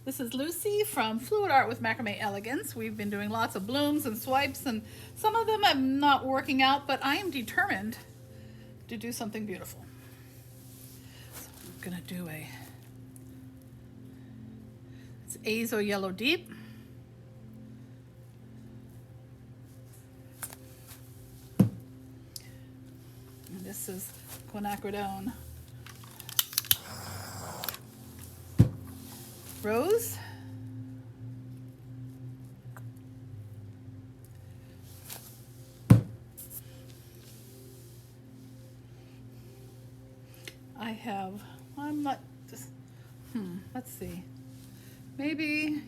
This is Lucy from Fluid Art with Macrame Elegance. We've been doing lots of blooms and swipes, and some of them I'm not working out, but I am determined to do something beautiful. So I'm gonna do it's Azo Yellow Deep. And this is Quinacridone Rose. I'm not just, let's see. Maybe,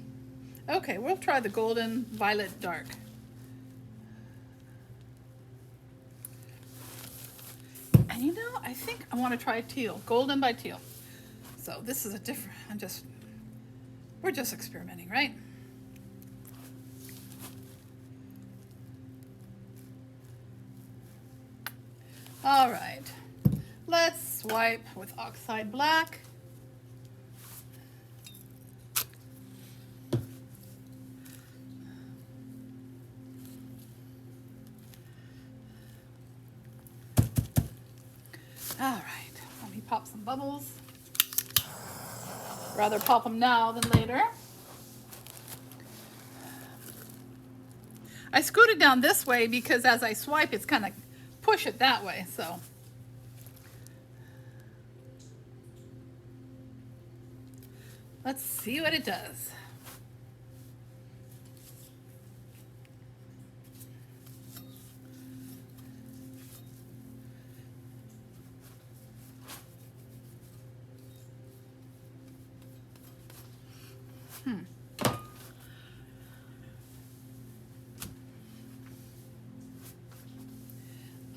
okay, we'll try the Golden Violet Dark. And you know, I think I want to try Teal, Golden by Teal. So this is a different, we're just experimenting, right? All right, let's swipe with Oxide Black. All right, let me pop some bubbles. Rather pop them now than later. I scoot it down this way because as I swipe, it's kind of push it that way, so. Let's see what it does.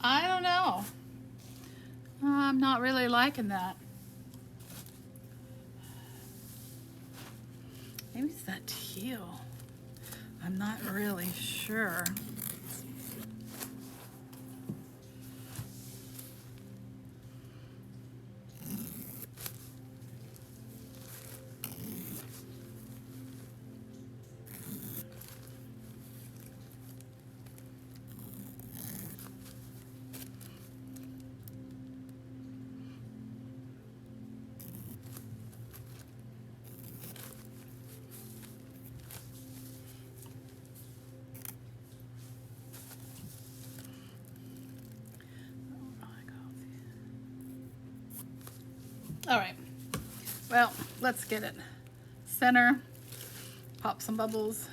I don't know. I'm not really liking that. Maybe it's that teal. I'm not really sure. All right, well, let's get it. Center, pop some bubbles.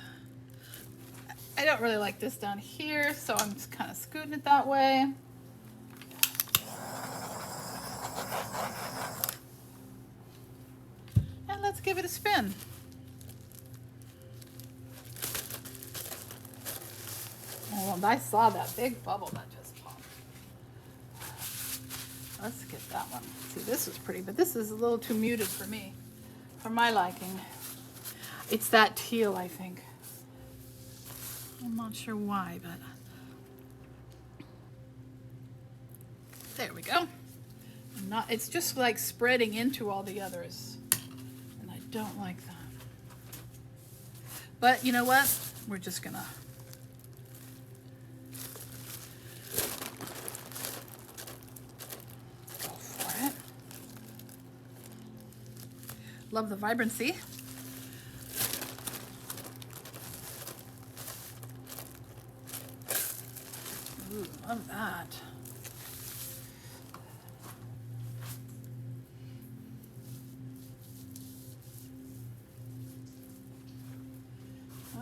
I don't really like this down here, so I'm just kind of scooting it that way. And let's give it a spin. Oh, I saw that big bubble that just popped. Let's get that one. See, this is pretty, but this is a little too muted for me, for my liking. It's that teal, I think. I'm not sure why, but there we go. It's just like spreading into all the others, and I don't like that. But you know what? We're just gonna go for it. Love the vibrancy. Ooh, love that.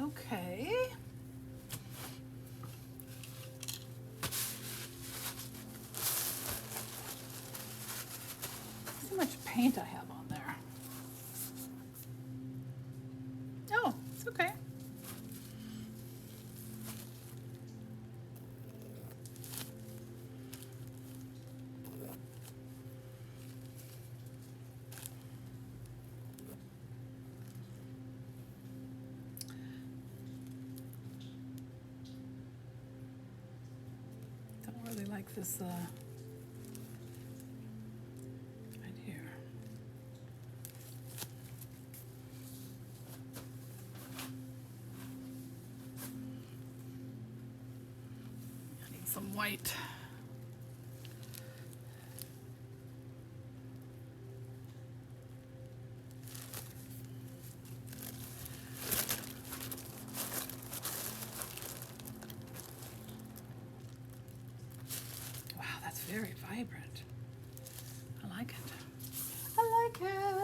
Okay. See how much paint I have on there. Oh, it's okay. Really like this right here. some white. Wow, that's very vibrant. I like it. I like it.